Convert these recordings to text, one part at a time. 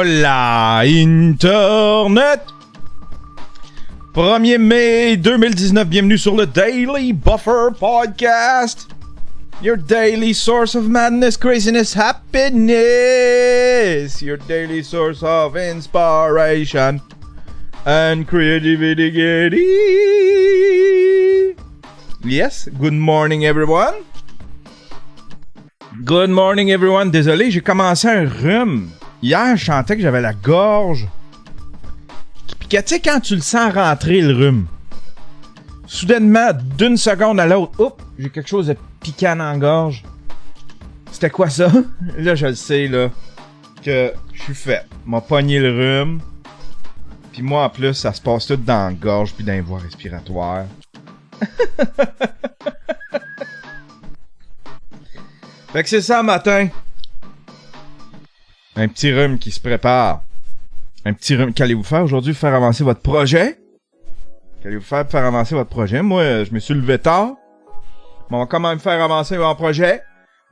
Hola Internet! 1er mai 2019, bienvenue sur le Daily Buffer Podcast. Your daily source of madness, craziness, happiness. Your daily source of inspiration and creativity. Yes, good morning everyone. Good morning everyone. Désolé, j'ai commencé un rhume. Hier, je sentais que j'avais la gorge. Puis que tu sais, quand tu le sens rentrer le rhume, soudainement, d'une seconde à l'autre, oups, j'ai quelque chose de piquant dans la gorge. C'était quoi ça? Là, je le sais, là, que je suis fait. M'a pogné le rhume. Puis moi, en plus, ça se passe tout dans la gorge puis dans les voies respiratoires. Fait que c'est ça, matin. Un petit rhume qui se prépare. Un petit rhume. Qu'allez-vous faire aujourd'hui? Faire avancer votre projet? Qu'allez-vous faire pour faire avancer votre projet? Moi, je me suis levé tard. Mais on va quand même faire avancer mon projet.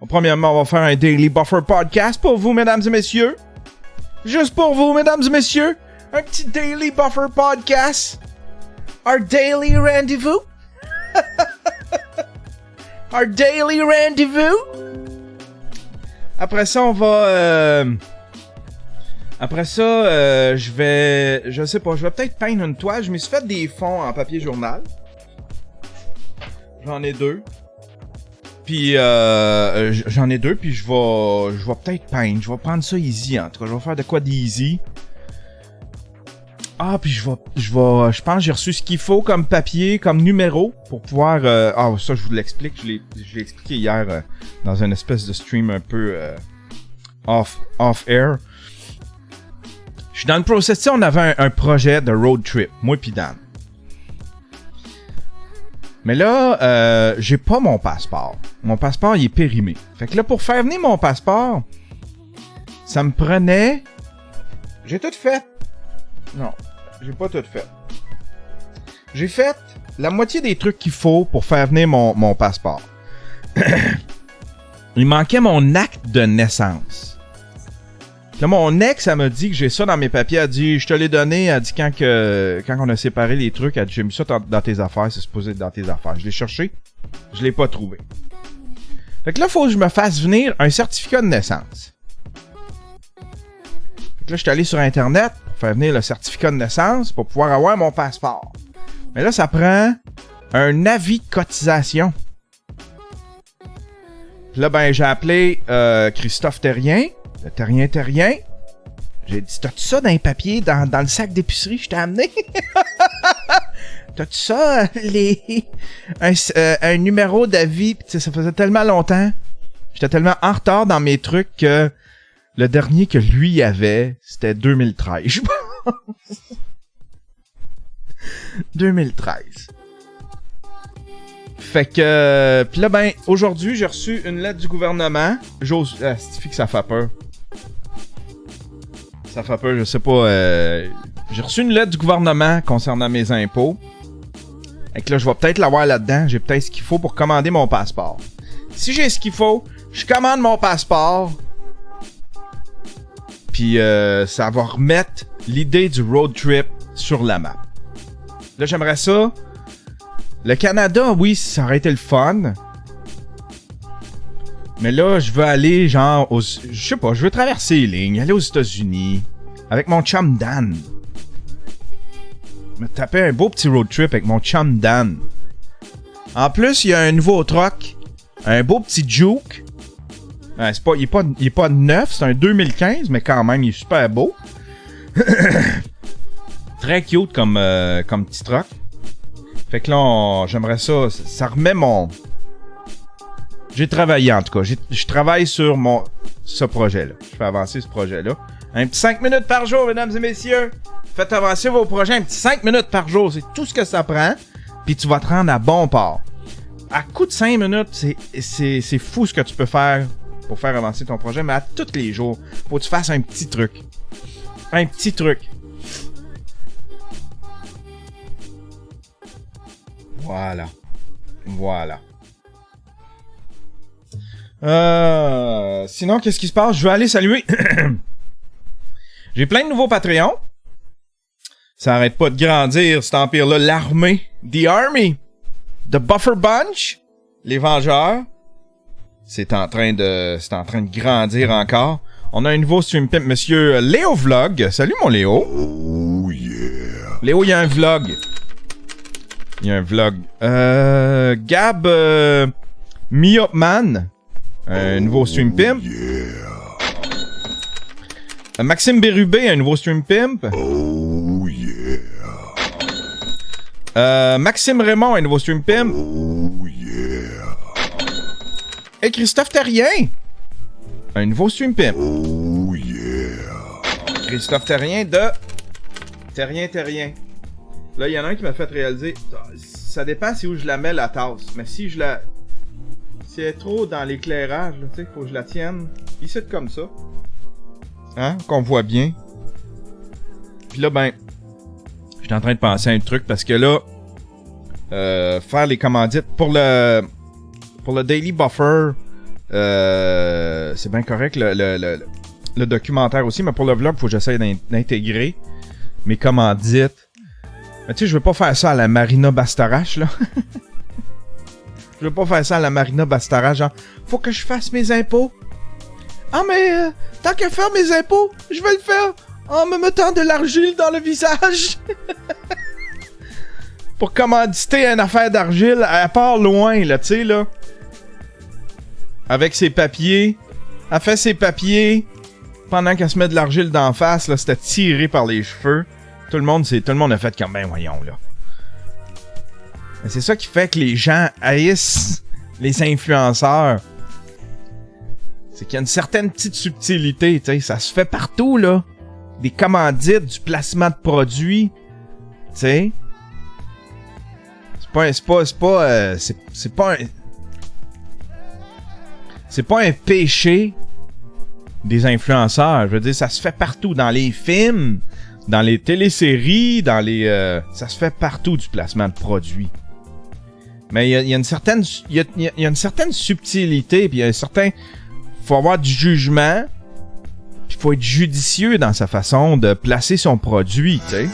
Premièrement, on va faire un Daily Buffer Podcast pour vous, mesdames et messieurs. Juste pour vous, mesdames et messieurs. Un petit Daily Buffer Podcast. Our daily rendezvous. Our daily rendezvous. Après ça, on va... Après ça, je vais peut-être peindre une toile. Je me suis fait des fonds en papier journal. J'en ai deux. Puis, puis je vais peut-être peindre. Je vais prendre ça easy, en tout cas. Je vais faire de quoi d'easy. Ah, puis je pense que j'ai reçu ce qu'il faut comme papier, comme numéro, pour pouvoir... ça, je vous l'explique. Je l'ai expliqué hier dans une espèce de stream un peu off-air. Je suis dans le process. Tu sais, on avait un projet de road trip, moi pis Dan. Mais là, j'ai pas mon passeport. Mon passeport, il est périmé. Fait que là, pour faire venir mon passeport, ça me prenait... J'ai tout fait. Non, j'ai pas tout fait. J'ai fait la moitié des trucs qu'il faut pour faire venir mon passeport. Il manquait mon acte de naissance. Là, mon ex, elle m'a dit que j'ai ça dans mes papiers. Elle a dit, je te l'ai donné. Elle a dit, quand on a séparé les trucs, elle a dit, j'ai mis ça dans tes affaires. C'est supposé être dans tes affaires. Je l'ai cherché. Je l'ai pas trouvé. Fait que là, faut que je me fasse venir un certificat de naissance. Fait que là, je suis allé sur Internet pour faire venir le certificat de naissance pour pouvoir avoir mon passeport. Mais là, ça prend un avis de cotisation. Puis là, ben, j'ai appelé Christophe Terrien. Le Terrien. J'ai dit, t'as-tu ça dans les papiers, dans le sac d'épicerie que je t'ai amené? T'as-tu ça, un numéro d'avis? Pis ça faisait tellement longtemps. J'étais tellement en retard dans mes trucs que le dernier que lui avait, c'était 2013, je pense. 2013. Fait que... Pis là, ben, aujourd'hui, j'ai reçu une lettre du gouvernement. C'est que ça fait peur. Ça fait peur, je sais pas. J'ai reçu une lettre du gouvernement concernant mes impôts. Fait que là, je vais peut-être l'avoir là-dedans. J'ai peut-être ce qu'il faut pour commander mon passeport. Si j'ai ce qu'il faut, je commande mon passeport. Puis ça va remettre l'idée du road trip sur la map. Là, j'aimerais ça. Le Canada, oui, ça aurait été le fun. Mais là, je veux aller, genre, je sais pas, je veux traverser les lignes, aller aux États-Unis, avec mon chum Dan. Me taper un beau petit road trip avec mon chum Dan. En plus, il y a un nouveau truck, un beau petit Juke. Il est pas neuf, c'est un 2015, mais quand même, il est super beau. Très cute comme petit truck. Fait que là, j'aimerais ça. Ça remet mon... J'ai travaillé, en tout cas. Je travaille sur ce projet-là. Je fais avancer ce projet-là. Un petit 5 minutes par jour, mesdames et messieurs. Faites avancer vos projets. Un petit 5 minutes par jour. C'est tout ce que ça prend. Puis tu vas te rendre à bon port. À coup de 5 minutes, c'est fou ce que tu peux faire pour faire avancer ton projet. Mais à tous les jours, faut que tu fasses un petit truc. Un petit truc. Voilà. Sinon, qu'est-ce qui se passe? Je vais aller saluer J'ai plein de nouveaux Patreons. Ça arrête pas de grandir, cet empire-là. L'armée. The Army. The Buffer Bunch. Les Vengeurs. C'est en train de grandir encore. On a un nouveau stream pimp, monsieur Léo Vlog. Salut mon Léo. Oh yeah. Léo, il y a un vlog. Gab Miopman. Un nouveau stream pimp. Maxime Bérubé, un nouveau stream pimp. Oh yeah. Maxime Raymond, un nouveau stream pimp. Oh yeah. Et Christophe Terrien, un nouveau stream pimp. Oh yeah. Christophe Terrien de Terrien. Là, il y en a un qui m'a fait réaliser. Ça dépend si où je la mets la tasse. Mais si je la... Si elle est trop dans l'éclairage, tu sais, faut que je la tienne. Ici, comme ça. Hein? Qu'on voit bien. Puis là, ben... Je suis en train de penser à un truc parce que là... faire les commandites pour le Daily Buffer, c'est bien correct, le documentaire aussi, mais pour le vlog, faut que j'essaie d'intégrer mes commandites. Mais tu sais, je veux pas faire ça à la Marina Bastarache, là. Je veux pas faire ça à la Marina Bastarache, genre, faut que je fasse mes impôts. Ah, mais tant qu'à faire mes impôts, je vais le faire en me mettant de l'argile dans le visage. Pour commanditer une affaire d'argile, elle part loin, là, tu sais, là. Avec ses papiers. Elle fait ses papiers. Pendant qu'elle se met de l'argile d'en face, là, c'était tiré par les cheveux. Tout le monde a fait comme, ben voyons, là. Mais c'est ça qui fait que les gens haïssent les influenceurs. C'est qu'il y a une certaine petite subtilité, tu sais. Ça se fait partout, là. Des commandites, du placement de produits. Tu sais. C'est pas un péché des influenceurs. Je veux dire, ça se fait partout. Dans les films, dans les téléséries, ça se fait partout du placement de produits. Mais il y a une certaine subtilité, puis il y a un certain... Faut avoir du jugement, puis faut être judicieux dans sa façon de placer son produit, tu sais.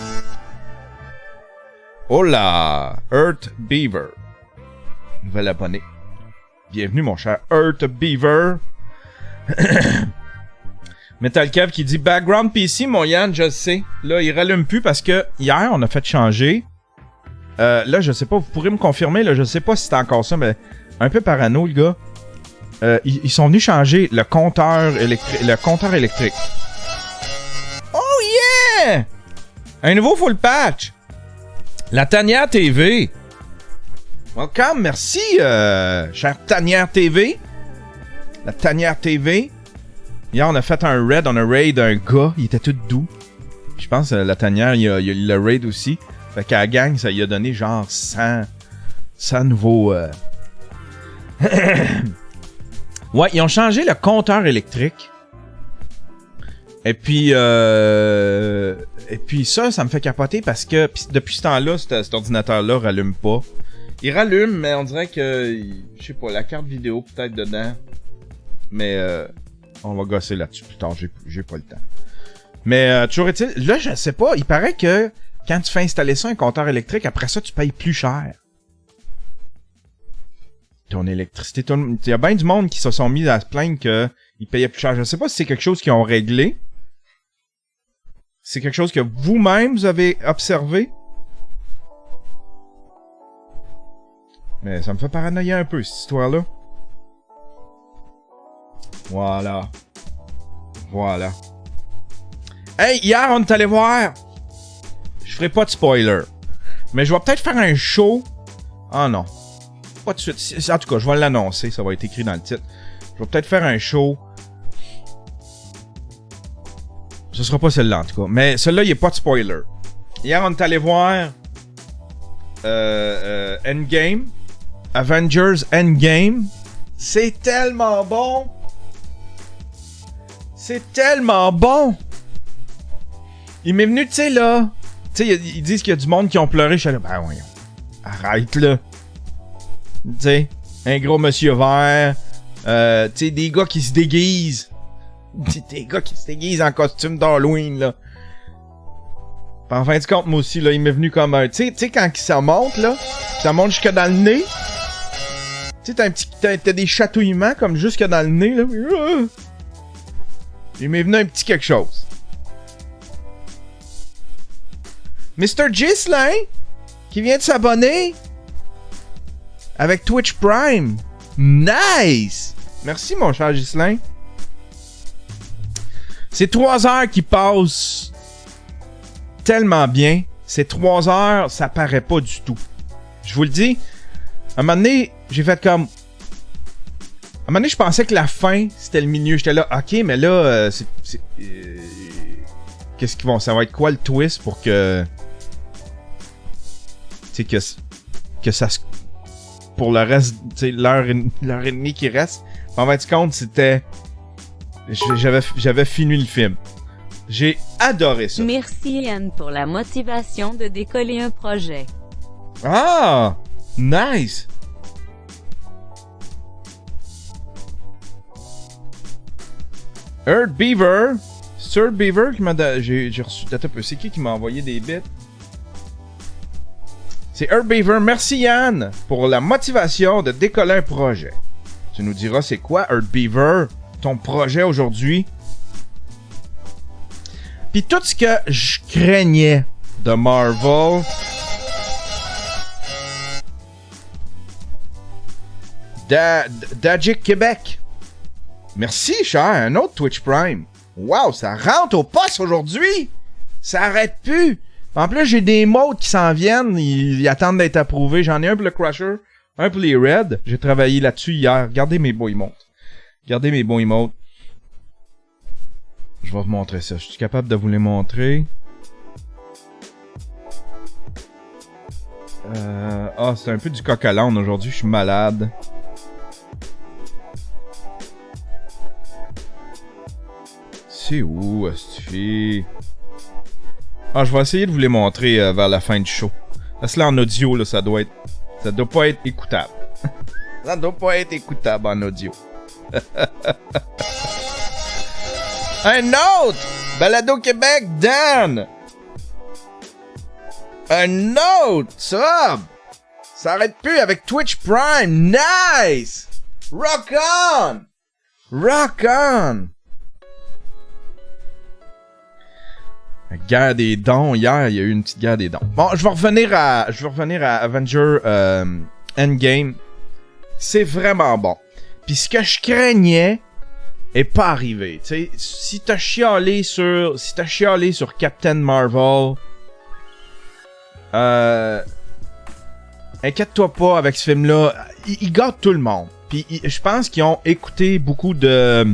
Hola, Earth Beaver. Nouvel abonné. Bienvenue, mon cher Earth Beaver. Metal Kev qui dit background PC, mon Yann, je sais. Là, il rallume plus parce que hier, on a fait changer. Là, je sais pas, vous pourrez me confirmer, là, je sais pas si c'est encore ça, mais un peu parano, le gars. Ils sont venus changer le compteur électrique. Oh yeah! Un nouveau full patch. La Tanière TV. Welcome, merci, chère Tanière TV. La Tanière TV. Hier, on a fait un raid d'un gars. Il était tout doux. Je pense que la Tanière, il y a le raid aussi. Fait qu'à la gang, ça lui a donné genre 100 nouveaux... Ouais, ils ont changé le compteur électrique. Et puis ça me fait capoter parce que depuis ce temps-là, cet ordinateur-là rallume pas. Il rallume, mais on dirait que, je sais pas, la carte vidéo peut-être dedans. Mais on va gosser là-dessus plus tard, j'ai pas le temps. Mais toujours est-il, là je sais pas, il paraît que quand tu fais installer ça, un compteur électrique, après ça tu payes plus cher. Ton électricité, il y a bien du monde qui se sont mis à se plaindre qu'ils payaient plus cher. Je sais pas si c'est quelque chose qu'ils ont réglé. C'est quelque chose que vous-même vous avez observé. Mais ça me fait paranoïer un peu, cette histoire-là. Voilà. Hey, hier, on est allé voir. Je ferai pas de spoiler. Mais je vais peut-être faire un show. Ah non. Pas de suite. En tout cas, je vais l'annoncer. Ça va être écrit dans le titre. Je vais peut-être faire un show. Ce sera pas celle-là, en tout cas. Mais celle-là, il n'y a pas de spoiler. Hier, on est allé voir Endgame. Avengers Endgame. C'est tellement bon. C'est tellement bon. Il m'est venu, tu sais, là. Tu sais, ils disent qu'il y a du monde qui ont pleuré. Je suis là, ben voyons. Arrête, là. Tu sais, un gros monsieur vert. Tu sais, des gars qui se déguisent. Des gars qui se déguisent en costume d'Halloween, là. Pis en fin de compte, moi aussi, là, il m'est venu comme un... Tu sais, quand ça monte, là, ça monte jusque dans le nez. Tu sais, t'as des chatouillements comme jusque dans le nez, là. Il m'est venu un petit quelque chose. Mr. Gislin, qui vient de s'abonner avec Twitch Prime. Nice! Merci, mon cher Gislin. C'est 3 heures qui passent tellement bien. Ces 3 heures, ça paraît pas du tout. Je vous le dis, à un moment donné, j'ai fait comme... À un moment donné, je pensais que la fin, c'était le milieu. J'étais là, ok, mais là, qu'est-ce qu'ils vont... Ça va être quoi le twist pour que... Tu sais, que ça se... Pour le reste, tu sais, l'heure et demie qui reste. En fin de compte, c'était... J'avais fini le film. J'ai adoré ça. Merci Yann pour la motivation de décoller un projet. Ah! Nice! Earth Beaver. C'est Earth Beaver qui m'a... J'ai reçu... Attends un peu. C'est qui m'a envoyé des bits? C'est Earth Beaver. Merci Yann pour la motivation de décoller un projet. Tu nous diras c'est quoi, Earth Beaver, ton projet aujourd'hui? Puis tout ce que je craignais de Marvel... Dagic Québec. Merci, cher. Un autre Twitch Prime. Wow, ça rentre au poste aujourd'hui. Ça arrête plus. En plus, j'ai des modes qui s'en viennent. Ils attendent d'être approuvés. J'en ai un pour le Crusher, un pour les Red. J'ai travaillé là-dessus hier. Regardez mes beaux emotes. Regardez mes beaux emotes. Je vais vous montrer ça. Je suis capable de vous les montrer. C'est un peu du coq à l'âne aujourd'hui. Je suis malade. C'est où, Astifi? Je vais essayer de vous les montrer vers la fin du show. Parce que là, en audio, là, ça doit pas être écoutable. Ça doit pas être écoutable en audio. Un autre! Balado Québec, Dan! Un autre! Sub! Ça arrête plus avec Twitch Prime! Nice! Rock on! Rock on! La guerre des dons. Hier, il y a eu une petite guerre des dons. Bon, je vais revenir à Avenger Endgame. C'est vraiment bon. Puis ce que je craignais est pas arrivé. Tu sais, si t'as chialé sur Captain Marvel, inquiète-toi pas avec ce film-là. Il gâte tout le monde. Puis je pense qu'ils ont écouté beaucoup de...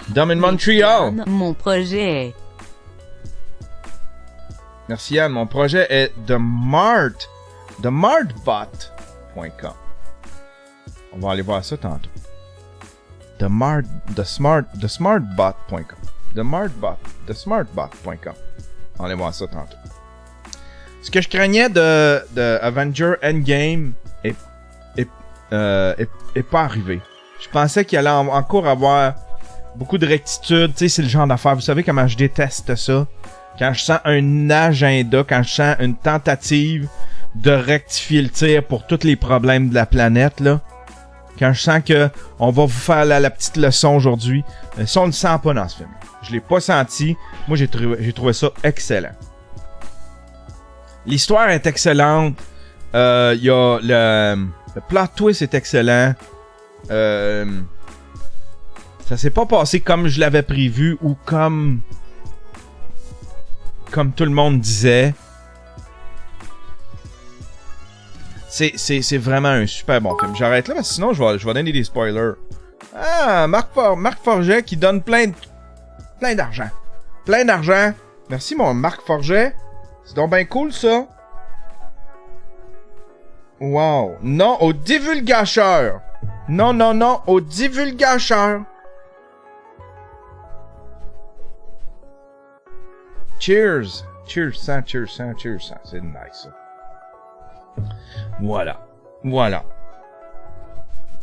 Dumb in Montreal. Mon projet. Merci Yann. Mon projet est themartbot.com. On va aller voir ça tantôt. Thesmartbot.com. Thesmartbot.com. On va aller voir ça tantôt. Ce que je craignais de Avenger Endgame est pas arrivé. Je pensais qu'il allait encore avoir beaucoup de rectitude. Tu sais, c'est le genre d'affaire. Vous savez comment je déteste ça? Quand je sens un agenda, quand je sens une tentative de rectifier le tir pour tous les problèmes de la planète, là. Quand je sens que on va vous faire la petite leçon aujourd'hui. Ça, on le sent pas dans ce film. Je l'ai pas senti. Moi, j'ai trouvé ça excellent. L'histoire est excellente. Y a le plot twist est excellent. Ça s'est pas passé comme je l'avais prévu ou comme tout le monde disait. C'est vraiment un super bon film. J'arrête là parce que sinon je vais donner des spoilers. Ah, Marc Forget qui donne plein d'argent. Plein d'argent. Merci mon Marc Forget. C'est donc bien cool ça. Wow. Non au divulgateur. Non au divulgateur. Cheers. Cheers, ça. C'est nice, ça. Voilà.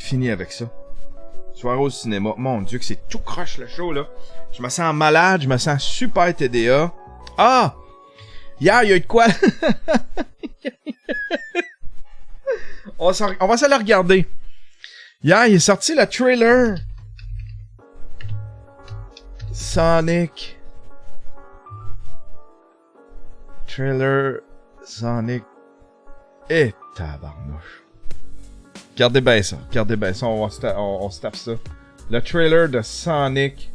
fini avec ça. Soirée au cinéma. Mon Dieu, que c'est tout croche le show, là. Je me sens malade, je me sens super TDA. Ah! Hier, il y a eu de quoi? On va se le regarder. Hier, il est sorti le trailer. Sonic. Trailer Sonic. Et tabarnouche. Regardez bien ça, on se tape ça. Le trailer de Sonic.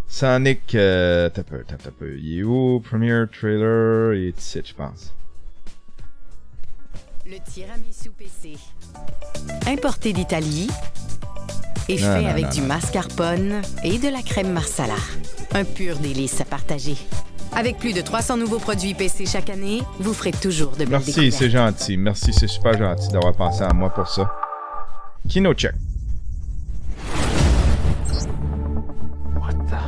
Sonic, t'as peu. Il est où? Premier trailer, il est ici, je pense. Le tiramisu PC. Importé d'Italie et fait avec du mascarpone et de la crème marsala. Un pur délice à partager. Avec plus de 300 nouveaux produits PC chaque année, vous ferez toujours de belles Merci, découvertes. c'est gentil. Merci, c'est super gentil d'avoir pensé à moi pour ça. Kino check. What the?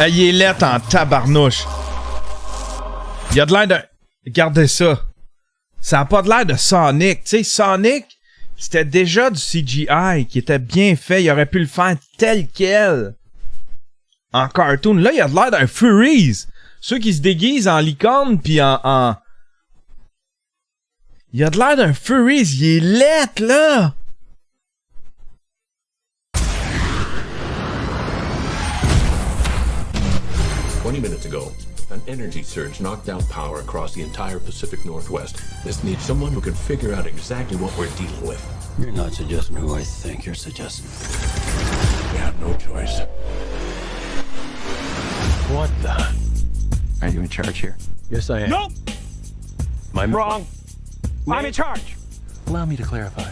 Il est laid en tabarnouche. Il a de l'air de... Regardez ça. Ça a pas de l'air de Sonic. Tu sais, Sonic, c'était déjà du CGI qui était bien fait. Il aurait pu le faire tel quel. En cartoon. Là, il a de l'air d'un Furries. Ceux qui se déguisent en licorne pis en... Il a de l'air d'un Furries. Il est laid, là. Minutes ago, an energy surge knocked out power across the entire Pacific Northwest. This needs someone who can figure out exactly what we're dealing with. You're not suggesting who I think you're suggesting. We have no choice. What the? Are you in charge here? Yes, I am. Nope! I'm Wrong. I'm in charge. Allow me to clarify.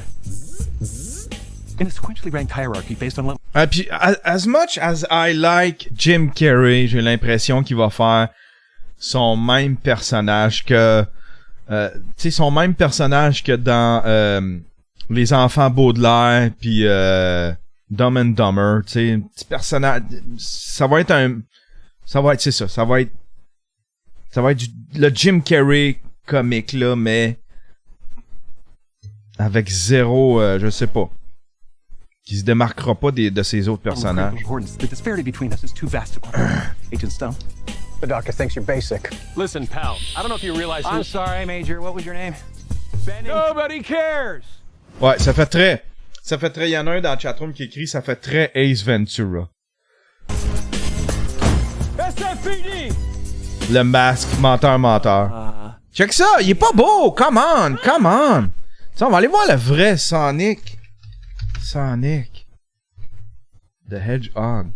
In a sequentially ranked hierarchy based on level. Puis, as much as I like Jim Carrey, j'ai l'impression qu'il va faire son même personnage que... tu sais, son même personnage que dans Les Enfants Baudelaire, puis Dumb and Dumber, tu sais, un petit personnage... Ça va être, c'est ça, ça va être le Jim Carrey comique, là, mais avec zéro, je sais pas. Qui se démarquera pas de ses autres personnages. The disparity between us is too vast to quantify. Agent Stone. The doctor thinks you're basic. Listen, pal, I don't know if you realize I'm sorry, Major. What was your name? Benny. Nobody cares. Ouais, ça fait très, il y en a un dans le chatroom qui écrit, ça fait très Ace Ventura. SFPD. Le masque, menteur. Check ça, il est pas beau, come on. T'sais, on va aller voir le vrai Sonic. The Hedgehog.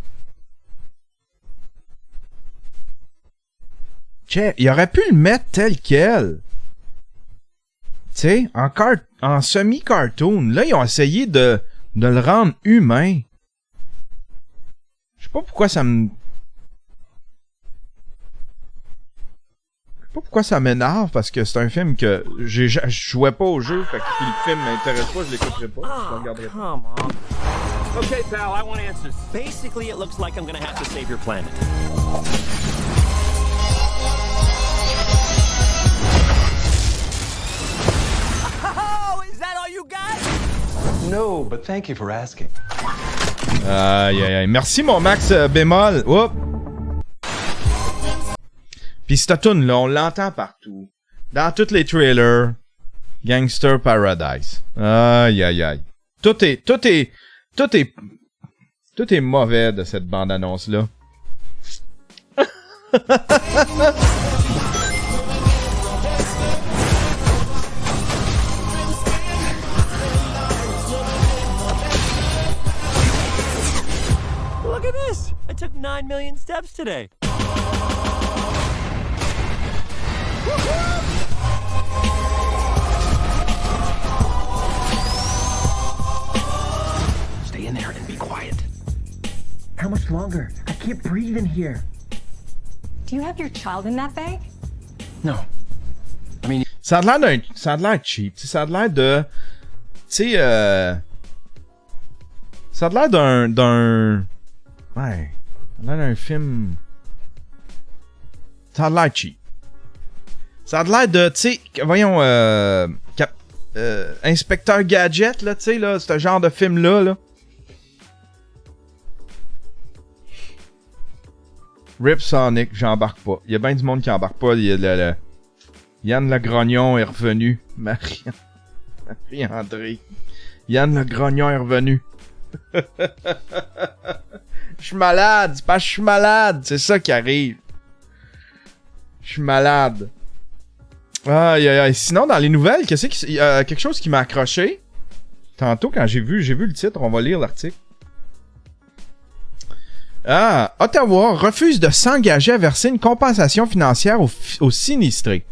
Check, il aurait pu le mettre tel quel. Tu sais, en semi-cartoon. Là, ils ont essayé de le rendre humain. Je sais pas pourquoi ça me... Je sais pas pourquoi ça m'énerve, parce que c'est un film que je jouais pas au jeu, fait que si le film m'intéresse pas, je l'écouterai pas, je le regarderai pas. Come on. Okay, pal, I want answers. Basically, it looks like I'm gonna have to save your planet. Oh, is that all you got? No, but thank you for asking. Aïe. Merci mon Max bémol. Oups. Pis cette tune là, on l'entend partout. Dans tous les trailers. Gangster Paradise. Aïe. Tout est mauvais de cette bande-annonce là. Look at this. I took 9 million steps today. Stay in there and be quiet. How much longer? I can't breathe in here. Do you have your child in that bag? No. I mean, Ça a l'air cheap. T'sais, ça a l'air de... Tu sais, ça a l'air d'un... Ouais. Ça a l'air d'un film... Ça a l'air cheap. Ça a l'air de, tu sais, voyons, Inspecteur Gadget, là, tu sais, là, ce genre de film-là, là. Rip Sonic, j'embarque pas. Il y a bien du monde qui embarque pas. Yann Le Grognon est revenu. Marie-André. Yann Le Grognon est revenu. Je suis malade. C'est parce que je suis malade. C'est ça qui arrive. Je suis malade. Aïe, aïe, aïe. Sinon, dans les nouvelles, quelque chose qui m'a accroché. Tantôt, quand j'ai vu le titre, on va lire l'article. Ah, Ottawa refuse de s'engager à verser une compensation financière aux sinistrés.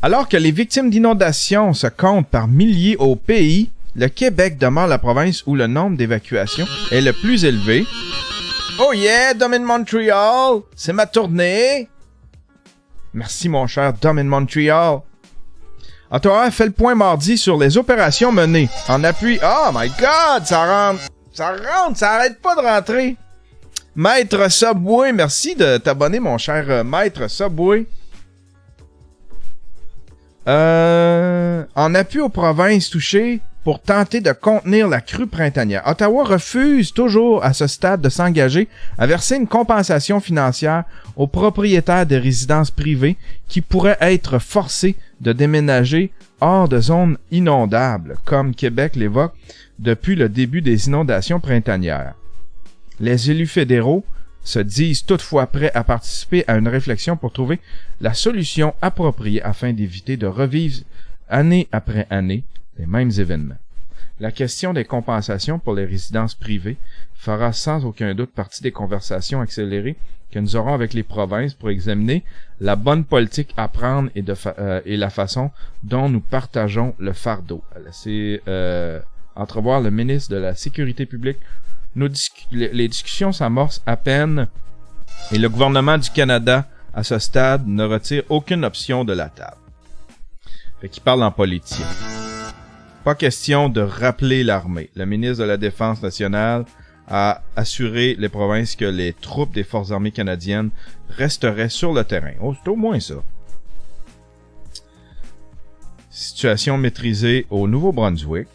Alors que les victimes d'inondations se comptent par milliers au pays, le Québec demeure la province où le nombre d'évacuations est le plus élevé. Oh yeah, Dom in Montreal! C'est ma tournée! Merci mon cher Dom in Montreal. Ottawa fait le point mardi sur les opérations menées en appui... Oh my god, ça rentre, ça arrête pas de rentrer. Maître Subway, merci de t'abonner mon cher Maître Subway. En appui aux provinces touchées pour tenter de contenir la crue printanière. Ottawa refuse toujours à ce stade de s'engager à verser une compensation financière aux propriétaires des résidences privées qui pourraient être forcés de déménager hors de zones inondables, comme Québec l'évoque depuis le début des inondations printanières. Les élus fédéraux se disent toutefois prêts à participer à une réflexion pour trouver la solution appropriée afin d'éviter de revivre année après année les mêmes événements. La question des compensations pour les résidences privées fera sans aucun doute partie des conversations accélérées que nous aurons avec les provinces pour examiner la bonne politique à prendre et la façon dont nous partageons le fardeau. C'est entrevoir le ministre de la Sécurité publique. Les discussions s'amorcent à peine et le gouvernement du Canada, à ce stade, ne retire aucune option de la table. Fait qu'il parle en politicien. Pas question de rappeler l'armée. Le ministre de la Défense nationale a assuré les provinces que les troupes des Forces armées canadiennes resteraient sur le terrain. Oh, c'est au moins ça. Situation maîtrisée au Nouveau-Brunswick.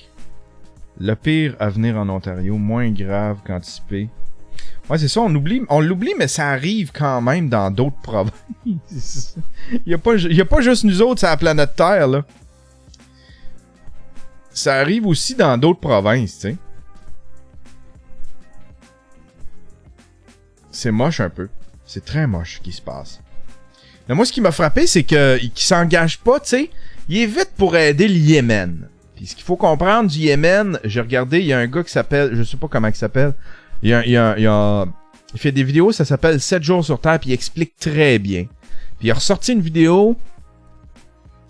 Le pire à venir en Ontario, moins grave qu'anticipé. Ouais, c'est ça, on l'oublie, mais ça arrive quand même dans d'autres provinces. Il y a pas juste nous autres sur la planète Terre, là. Ça arrive aussi dans d'autres provinces, tu sais. C'est moche un peu. C'est très moche ce qui se passe. Mais moi, ce qui m'a frappé, c'est qu'il s'engage pas, tu sais. Il est vite pour aider le Yémen. Puis ce qu'il faut comprendre du Yémen, j'ai regardé, il y a un gars qui s'appelle, je sais pas comment il s'appelle, il fait des vidéos, ça s'appelle 7 jours sur Terre, puis il explique très bien. Puis il a ressorti une vidéo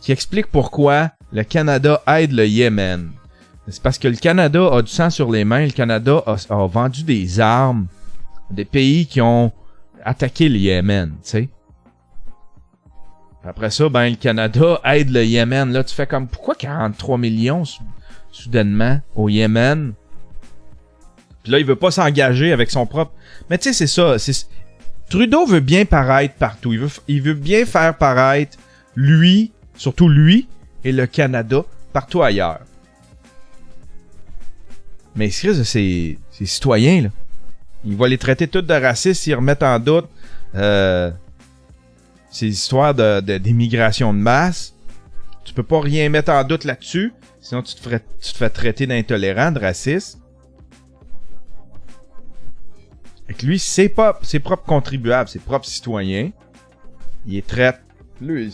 qui explique pourquoi le Canada aide le Yémen. C'est parce que le Canada a du sang sur les mains, le Canada a vendu des armes à des pays qui ont attaqué le Yémen, tu sais. Après ça, ben, le Canada aide le Yémen. Là, tu fais comme, pourquoi 43 millions soudainement au Yémen? Puis là, il veut pas s'engager avec son propre... Mais tu sais, c'est ça. Trudeau veut bien paraître partout. Il veut bien faire paraître lui, surtout lui, et le Canada, partout ailleurs. Mais il se risque de ses citoyens, là. Il va les traiter tous de racistes, s'ils remettent en doute... ces histoires d'immigration de masse, tu peux pas rien mettre en doute là-dessus, sinon tu te fais traiter d'intolérant, de raciste. Et que lui, ses propres contribuables, ses propres citoyens, il les traite. Lui,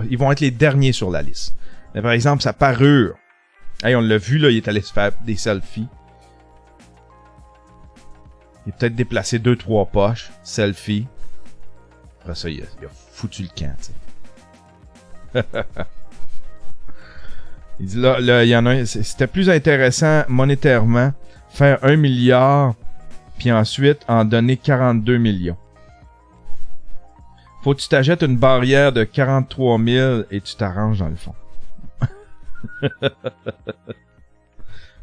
ils vont être les derniers sur la liste. Mais par exemple, sa parure. Hey, on l'a vu, là, il est allé se faire des selfies. Il a peut-être déplacé 2-3 poches, selfie. Après ça, il a foutu le camp, tu sais. Il dit là, il y en a un, c'était plus intéressant monétairement faire 1 milliard puis ensuite en donner 42 millions. Faut que tu t'achètes une barrière de 43 000 et tu t'arranges dans le fond.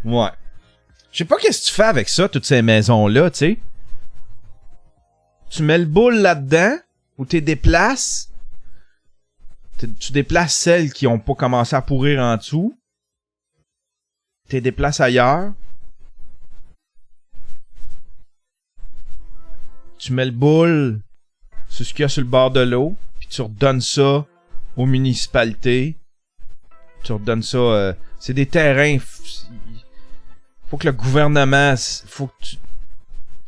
Ouais. Je sais pas qu'est-ce que tu fais avec ça, toutes ces maisons-là, tu sais. Tu mets le boule là-dedans, ou tu déplaces. Tu déplaces celles qui ont pas commencé à pourrir en dessous. Tu déplaces ailleurs. Tu mets le boule sur ce qu'il y a sur le bord de l'eau, puis tu redonnes ça aux municipalités. Tu redonnes ça... c'est des terrains... Faut que le gouvernement... Faut que tu...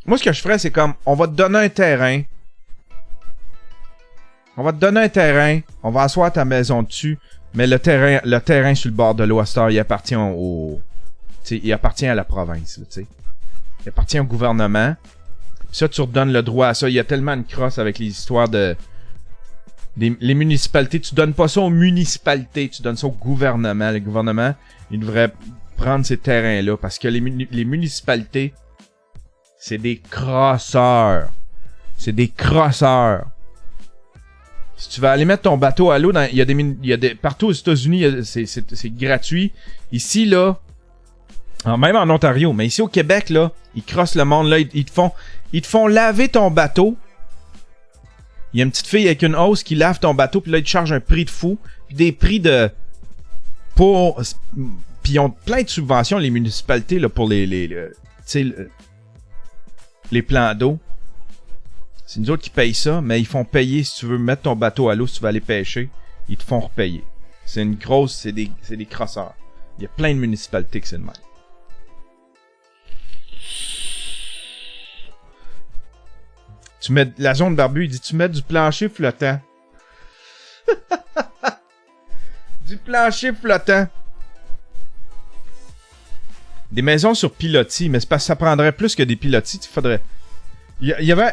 Moi, ce que je ferais, c'est comme... On va te donner un terrain. On va te donner un terrain. On va asseoir ta maison dessus. Mais le terrain sur le bord de l'eau, à cette heure, il appartient au... T'sais, il appartient à la province, tu sais. Il appartient au gouvernement. Puis ça, tu redonnes le droit à ça. Il y a tellement de crosse avec les histoires de... Les municipalités. Tu donnes pas ça aux municipalités. Tu donnes ça au gouvernement. Le gouvernement, il devrait prendre ces terrains-là. Parce que les municipalités, c'est des crosseurs. C'est des crosseurs. Si tu vas aller mettre ton bateau à l'eau, il y a des partout aux États-Unis, c'est gratuit. Ici, là, même en Ontario, mais ici au Québec, là, ils crossent le monde, là, ils te font laver ton bateau. Il y a une petite fille avec une hausse qui lave ton bateau, puis là, ils te chargent un prix de fou, puis des prix de... Puis ils ont plein de subventions, les municipalités, là, pour les plans d'eau. C'est nous autres qui payent ça, mais ils font payer si tu veux mettre ton bateau à l'eau, si tu veux aller pêcher, ils te font repayer. C'est une grosse... C'est des crosseurs. Il y a plein de municipalités que c'est le même. Tu mets... La zone barbu, il dit, tu mets du plancher flottant. Du plancher flottant. Des maisons sur pilotis, mais c'est parce que ça prendrait plus que des pilotis, il faudrait...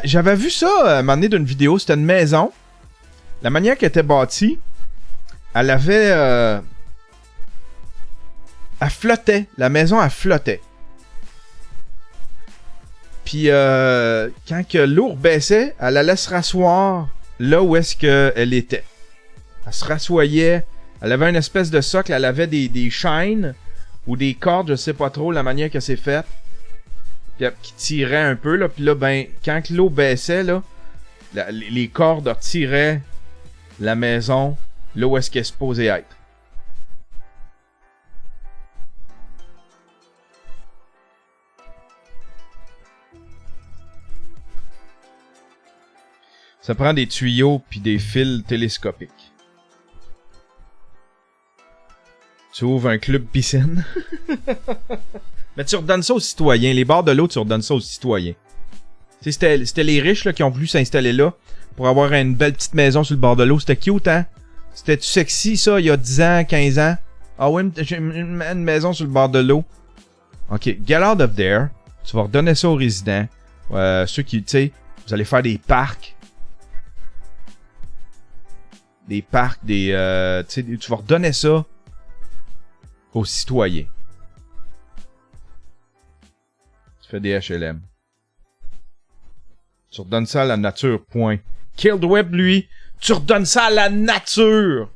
J'avais vu ça à un moment donné d'une vidéo, c'était une maison. La manière qu'elle était bâtie, elle avait... elle flottait. La maison, elle flottait. Puis quand que l'eau baissait, elle allait se rasseoir là où est-ce qu'elle était. Elle se rassoyait. Elle avait une espèce de socle, elle avait des chaînes ou des cordes, je sais pas trop la manière que c'est fait. Qui tirait un peu, là. Puis là, ben, quand l'eau baissait, là, les cordes retiraient la maison là où est-ce qu'elle est supposée être. Ça prend des tuyaux puis des fils télescopiques. Tu ouvres un club piscine. Mais tu redonnes ça aux citoyens. Les bords de l'eau, tu redonnes ça aux citoyens. C'était les riches là, qui ont voulu s'installer là pour avoir une belle petite maison sur le bord de l'eau. C'était cute, hein? C'était-tu sexy, ça, il y a 10 ans, 15 ans? Ah ouais, j'ai une maison sur le bord de l'eau. Ok, get out of there. Tu vas redonner ça aux résidents. Ceux qui, tu sais, vous allez faire des parcs. Des parcs, tu sais, tu vas redonner ça aux citoyens. Fais des HLM. Tu redonnes ça à la nature, point. Killed Web, lui, tu redonnes ça à la nature!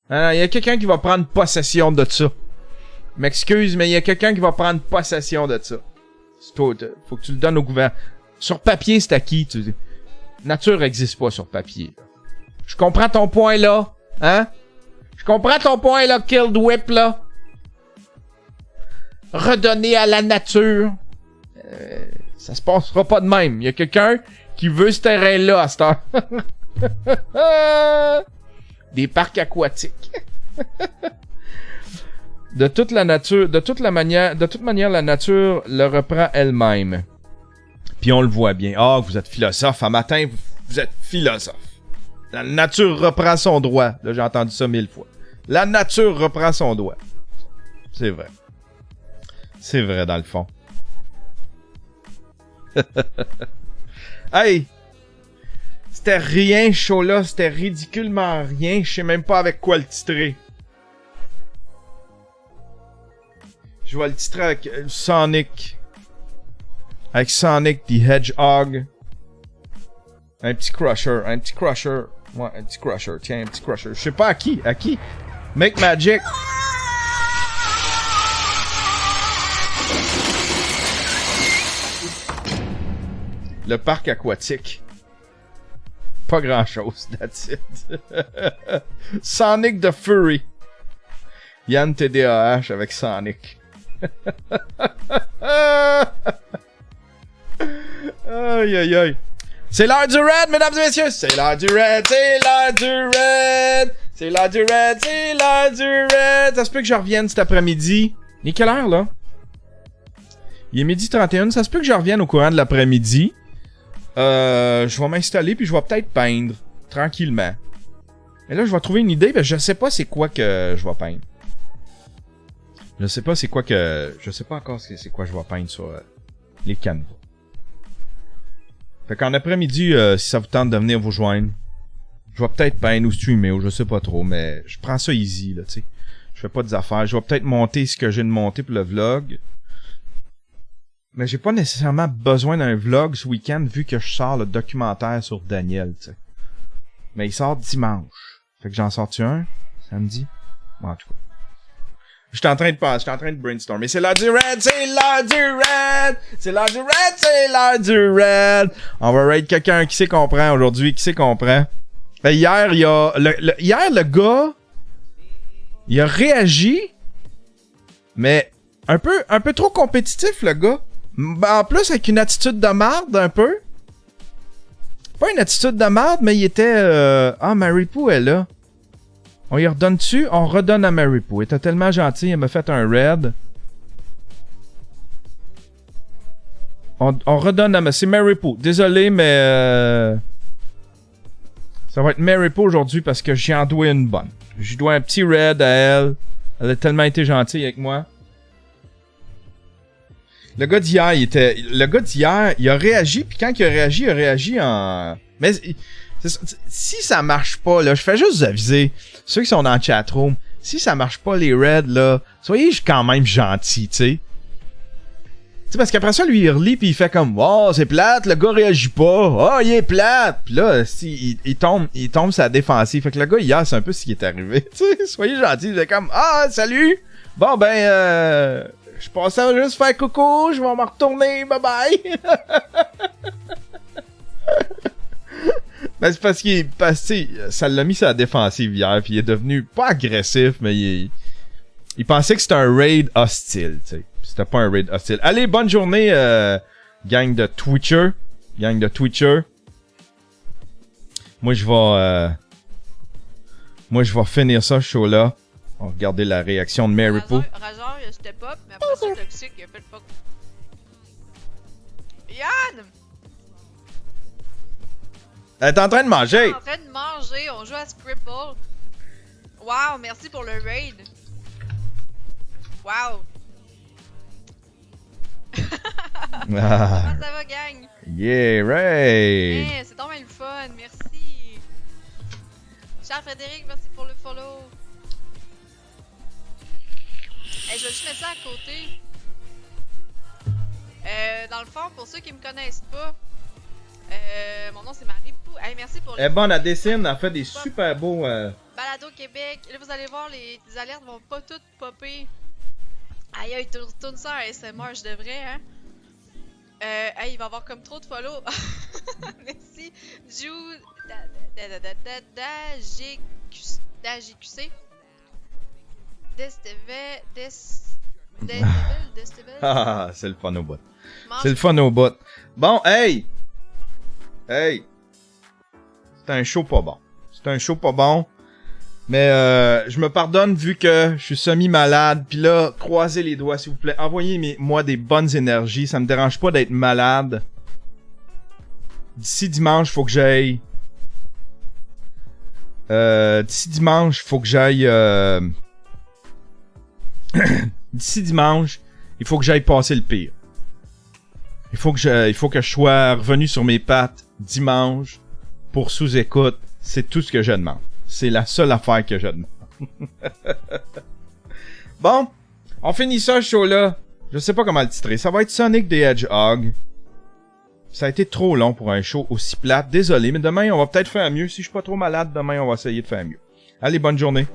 Il y a quelqu'un qui va prendre possession de ça. M'excuse, mais il y a quelqu'un qui va prendre possession de ça. Faut que tu le donnes au gouvernement. Sur papier, c'est acquis. Nature existe pas sur papier. Je comprends ton point là, hein? Je comprends ton point là, Killed Whip là. Redonner à la nature. Ça se passera pas de même. Il y a quelqu'un qui veut ce terrain-là à cette heure. Des parcs aquatiques. De toute manière, la nature le reprend elle-même. Puis on le voit bien. Ah, vous êtes philosophe. À matin, vous êtes philosophe. La nature reprend son droit. Là, j'ai entendu ça 1000 fois. La nature reprend son droit. C'est vrai. C'est vrai, dans le fond. Hey! C'était rien, ce show-là. C'était ridiculement rien. Je sais même pas avec quoi le titrer. Je vais le titrer avec Sonic. Avec Sonic the Hedgehog. Un petit crusher. Un petit crusher. Ouais, un petit crusher. Tiens, un petit crusher. Je sais pas à qui. À qui? Make Magic. Le parc aquatique. Pas grand chose, that's it. Sonic the Fury. Yann TDAH avec Sonic. Aïe aïe aïe. C'est l'heure du raid, mesdames et messieurs. C'est l'heure du raid, c'est l'heure du raid. C'est l'heure du raid, c'est l'heure du raid. Ça se peut que je revienne cet après-midi. Il est quelle heure là? Il est 12h31. Ça se peut que je revienne au courant de l'après-midi. Je vais m'installer puis je vais peut-être peindre tranquillement. Et là, je vais trouver une idée, parce que je sais pas c'est quoi que je vais peindre. Je sais pas c'est quoi que... Je sais pas encore c'est quoi je vais peindre sur les canevas. Fait qu'en après-midi, si ça vous tente de venir vous joindre, je vais peut-être peindre ou streamer ou je sais pas trop, mais je prends ça easy, là, tu sais. Je fais pas des affaires. Je vais peut-être monter ce que j'ai de monter pour le vlog. Mais j'ai pas nécessairement besoin d'un vlog ce week-end vu que je sors le documentaire sur Daniel, tu sais. Mais il sort dimanche. Fait que j'en sors-tu un samedi? Bon, en tout cas. J'étais en train de penser, j'étais en train de brainstormer. C'est l'heure du raid, c'est l'heure du raid! C'est l'heure du raid, c'est l'heure du raid! On va raid quelqu'un qui sait comprend aujourd'hui, qui sait comprend. Hier, il y a... Hier, le gars... Il a réagi, mais un peu trop compétitif, le gars. En plus, avec une attitude de marde, un peu. Pas une attitude de marde, mais il était... Ah, Maripoux est là. On y redonne dessus, on redonne à Maripoux. Il était tellement gentil, il m'a fait un raid. On redonne à... C'est Maripoux. Désolé, mais... Ça va être Maripoux aujourd'hui parce que j'y en dois une bonne. J'y dois un petit raid à elle. Elle a tellement été gentille avec moi. Le gars d'hier, il a réagi, puis quand il a réagi en... Mais si ça marche pas, là, je fais juste vous aviser, ceux qui sont dans le chatroom, si ça marche pas les raids, là, soyez quand même gentils, tu sais. Tu sais, parce qu'après ça, lui, il relit, puis il fait comme, oh, c'est plate, le gars réagit pas, oh, il est plate, puis là, il tombe sa défensive. Fait que le gars, hier, c'est un peu ce qui est arrivé, tu sais, soyez gentils, c'est comme, ah, salut, bon, ben, je pensais à juste faire coucou, je vais m'en retourner, bye bye. Ben, c'est parce qu'il ça l'a mis sur la défensive hier, puis il est devenu pas agressif, mais il pensait que c'était un raid hostile, tu sais. C'était pas un raid hostile. Allez, bonne journée, gang de Twitcher. Gang de Twitcher. Moi, je vais finir ça, ce show-là. On va regarder la réaction de Maripoux. Razor, il a step up, mais après ça, Toxic, il a fait pas... Yann! Elle est en train de manger! On est en train de manger, on joue à Scribble. Wow, merci pour le raid. Wow. Comment ça va, gang? Yeah, raid! Yeah, c'est dommage le fun, merci. Cher Frédéric, merci pour le follow. Hey, je vais juste mettre ça à côté. Dans le fond, pour ceux qui me connaissent pas, mon nom c'est Maripoux. Hey, merci pour le... Elle est bonne, elle dessine, elle fait des super beaux... Balado Québec. Là, vous allez voir, les alertes vont pas toutes popper. Aïe, aïe, tourne ça à SMR, je devrais, hein. Hey, il va y avoir comme trop de follow. Merci. d'AGQC. Ah, c'est le fun au bout. C'est le fun au bout. Bon, hey! Hey! C'est un show pas bon. C'est un show pas bon. Mais je me pardonne vu que je suis semi-malade. Puis là, croisez les doigts, s'il vous plaît. Envoyez-moi des bonnes énergies. Ça me dérange pas d'être malade. D'ici dimanche, faut que j'aille... D'ici dimanche, faut que j'aille... D'ici dimanche, il faut que j'aille passer le pire. Il faut que je sois revenu sur mes pattes dimanche pour sous-écoute. C'est tout ce que je demande. C'est la seule affaire que je demande. Bon, on finit ça, ce show-là. Je sais pas comment le titrer. Ça va être Sonic the Hedgehog. Ça a été trop long pour un show aussi plate. Désolé, mais demain, on va peut-être faire mieux. Si je suis pas trop malade, demain, on va essayer de faire mieux. Allez, bonne journée.